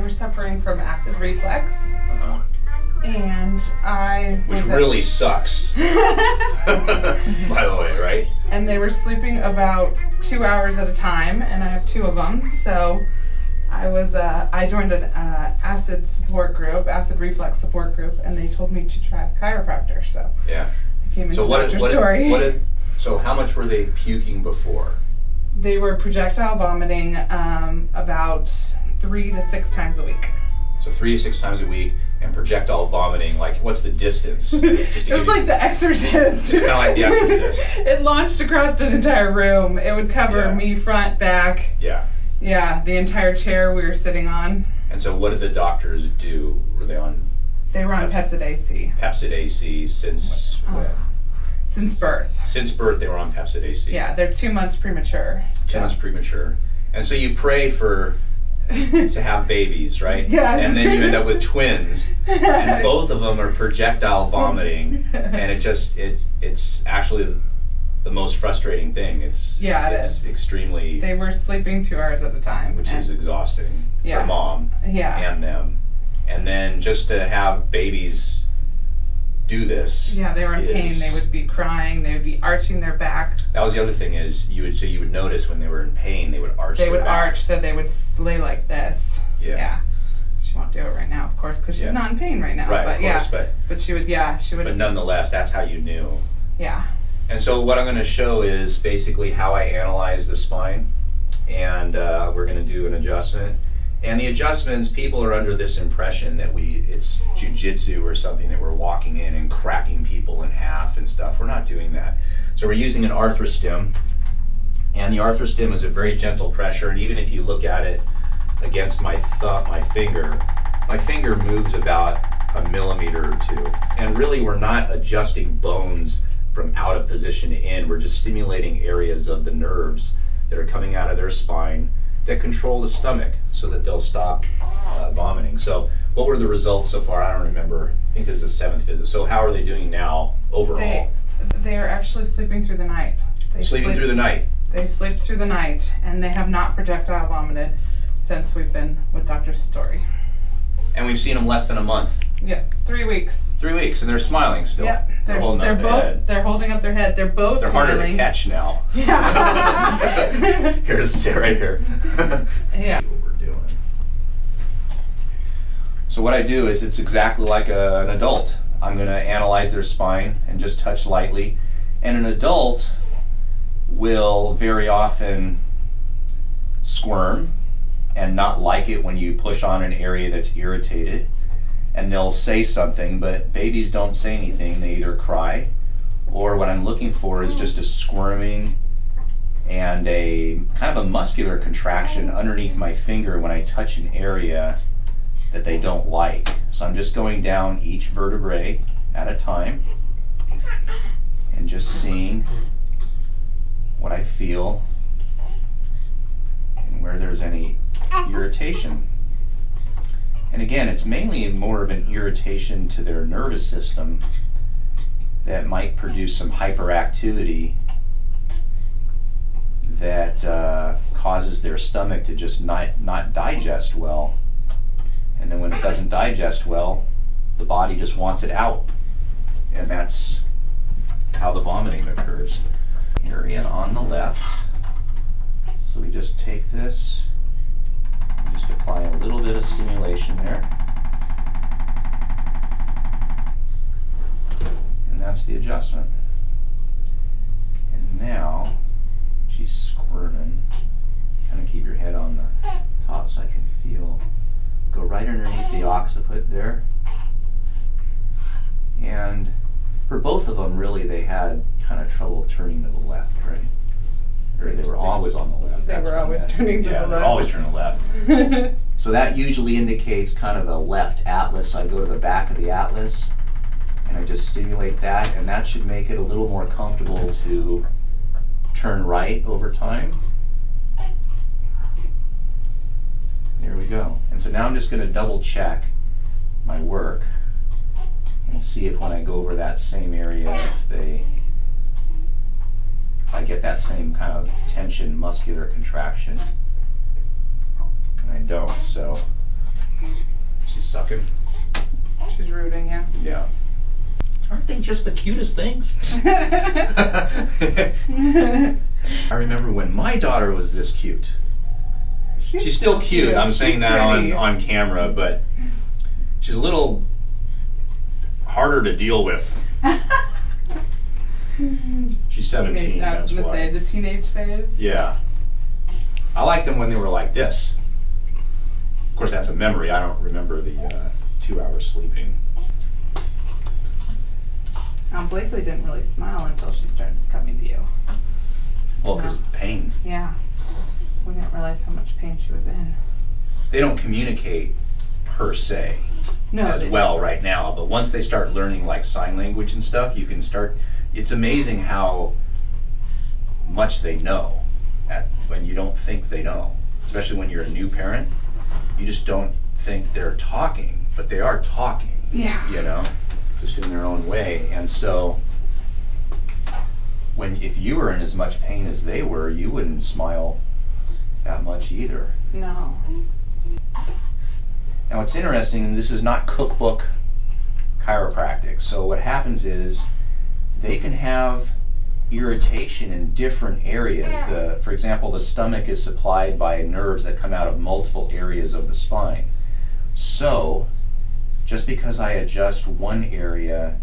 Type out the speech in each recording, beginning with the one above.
were suffering from acid reflux, Uh-huh. and I was Which really sucks. By the way, right? And they were sleeping about 2 hours at a time, and I have 2 of them. So I joined an acid reflux support group, and they told me to try a chiropractor. So Yeah. I came into Dr. Story. So how much were they puking before? They were projectile vomiting about 3 to 6 times a week. So 3 to 6 times a week, and projectile vomiting, like what's the distance? Just It was like The Exorcist. It's kind of like The Exorcist. It launched across an entire room. It would cover me front, back. Yeah. Yeah, the entire chair we were sitting on. And so what did the doctors do? Were they on? They were on Pepcid AC. Pepcid AC since when? Since birth. Since birth they were on Pepcid AC. Yeah, they're 2 months premature. 2 months premature. And so you pray to have babies, right? Yes. And then you end up with twins, and both of them are projectile vomiting, and it's actually the most frustrating thing. It's extremely. They were sleeping 2 hours at a time, which is exhausting for mom and them, and then just to have babies do this. Yeah, they were in pain. They would be crying. They would be arching their back. That was the other thing is you would notice when they were in pain they would arch. They would arch, so they would lay like this. Yeah. She won't do it right now, of course, because she's not in pain right now. Right, but of course, but she would. Yeah, she would. But nonetheless, that's how you knew. Yeah. And so what I'm going to show is basically how I analyze the spine, and we're going to do an adjustment. And the adjustments, people are under this impression that it's jujitsu or something, that we're walking in and cracking people in half and stuff. We're not doing that. So we're using an arthrostim, and the arthrostim is a very gentle pressure, and even if you look at it against my finger moves about a millimeter or 2. And really we're not adjusting bones from out of position to in. We're just stimulating areas of the nerves that are coming out of their spine that control the stomach so that they'll stop vomiting. So what were the results so far? I don't remember. I think this is the 7th visit. So how are they doing now overall? They are actually sleeping through the night. Sleeping through the night? They sleep through the night, and they have not projectile vomited since we've been with Dr. Story. And we've seen them less than a month. Yeah, 3 weeks. 3 weeks, and they're smiling still. Yep, they're holding up their head. They're holding up their head. They're both They're smiling. harder to catch now. Yeah. Here's sit right here. Yeah. What we're doing. So what I do is it's exactly like an adult. I'm going to analyze their spine and just touch lightly. And an adult will very often squirm and not like it when you push on an area that's irritated. And they'll say something, but babies don't say anything. They either cry, or what I'm looking for is just a squirming and a kind of a muscular contraction underneath my finger when I touch an area that they don't like. So I'm just going down each vertebrae at a time and just seeing what I feel and where there's any irritation. And again, it's mainly more of an irritation to their nervous system that might produce some hyperactivity that causes their stomach to just not digest well. And then when it doesn't digest well, the body just wants it out. And that's how the vomiting occurs. Area on the left. So we just take this, just apply a little bit of stimulation there. And that's the adjustment. And now she's squirming. Kind of keep your head on the top so I can feel. Go right underneath the occiput there. And for both of them, really, they had kind of trouble turning to the left, right? Or they were always on the left. They were always turning to the left. Yeah, they're always turning left. So that usually indicates kind of a left atlas. So I go to the back of the atlas and I just stimulate that, and that should make it a little more comfortable to turn right over time. There we go. And so now I'm just going to double check my work and see if when I go over that same area, if I get that same kind of tension, muscular contraction. And I don't, so She's sucking. She's rooting, yeah. Yeah. Aren't they just the cutest things? I remember when my daughter was this cute. She's still cute. I'm saying that on camera, but she's a little harder to deal with. She's 17. I was That's gonna say why. the teenage phase. Yeah. I liked them when they were like this. Of course, that's a memory. I don't remember the 2 hours sleeping. Blakely didn't really smile until she started coming to you. Well, because pain. Yeah. We didn't realize how much pain she was in. They don't communicate per se as well right now, but once they start learning like sign language and stuff, you can start. It's amazing how much they know when you don't think they know. Especially when you're a new parent, you just don't think they're talking, but they are talking. Yeah. You know, just in their own way. And so, if you were in as much pain as they were, you wouldn't smile that much either. No. Now it's interesting, and this is not cookbook chiropractic. So what happens is they can have irritation in different areas. For example, the stomach is supplied by nerves that come out of multiple areas of the spine. So just because I adjust one area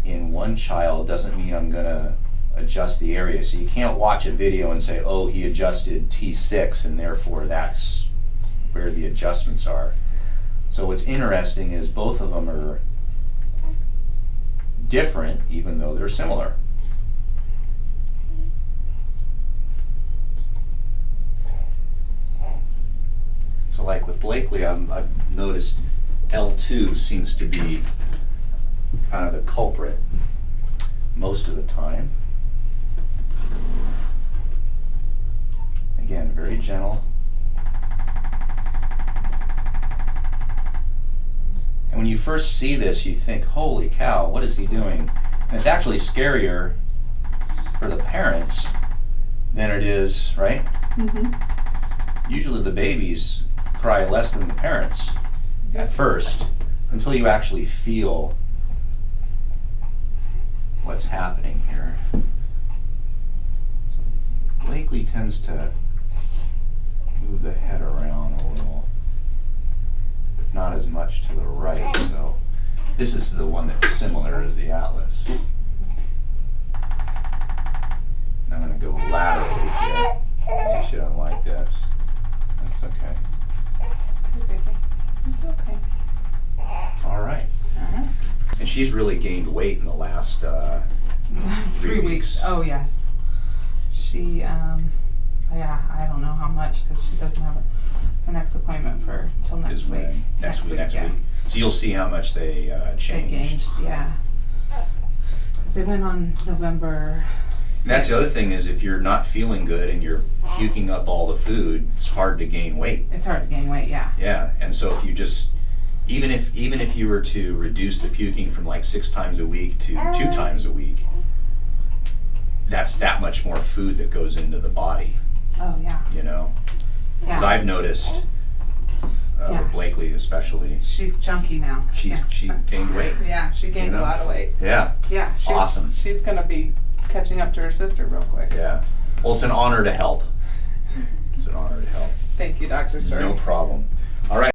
in one child doesn't mean I'm going to adjust the area. So you can't watch a video and say, oh, he adjusted T6 and therefore that's where the adjustments are. So what's interesting is both of them are different even though they're similar. So like with Blakely, I've noticed L2 seems to be kind of the culprit most of the time. Again, very gentle. And when you first see this, you think, holy cow, what is he doing? And it's actually scarier for the parents than it is, right? Mm-hmm. Usually the babies cry less than the parents at first, until you actually feel what's happening here. So Blakely tends to move the head around a little, but not as much to the right. So this is the one that's similar as the Atlas. I'm going to go laterally here. She doesn't like this. That's okay. It's okay. All right. And she's really gained weight in the last 3 weeks. Oh yes. She, yeah, I don't know how much because she doesn't have her next appointment till next week. Next week. Yeah. So you'll see how much they changed. Yeah. Because they went on November 6th. And that's the other thing is if you're not feeling good and you're puking up all the food, it's hard to gain weight. It's hard to gain weight, yeah. Yeah, and so if you just even if you were to reduce the puking from like 6 times a week to 2 times a week, that's that much more food that goes into the body. Oh yeah. You know, because Yeah. I've noticed with Blakely especially. She's chunky now. She gained weight. Yeah, she gained a lot of weight. Yeah. Yeah. Awesome. She's gonna be catching up to her sister real quick. Yeah. Well, it's an honor to help. It's an honor to help. Thank you, Dr. Sir. No problem. All right.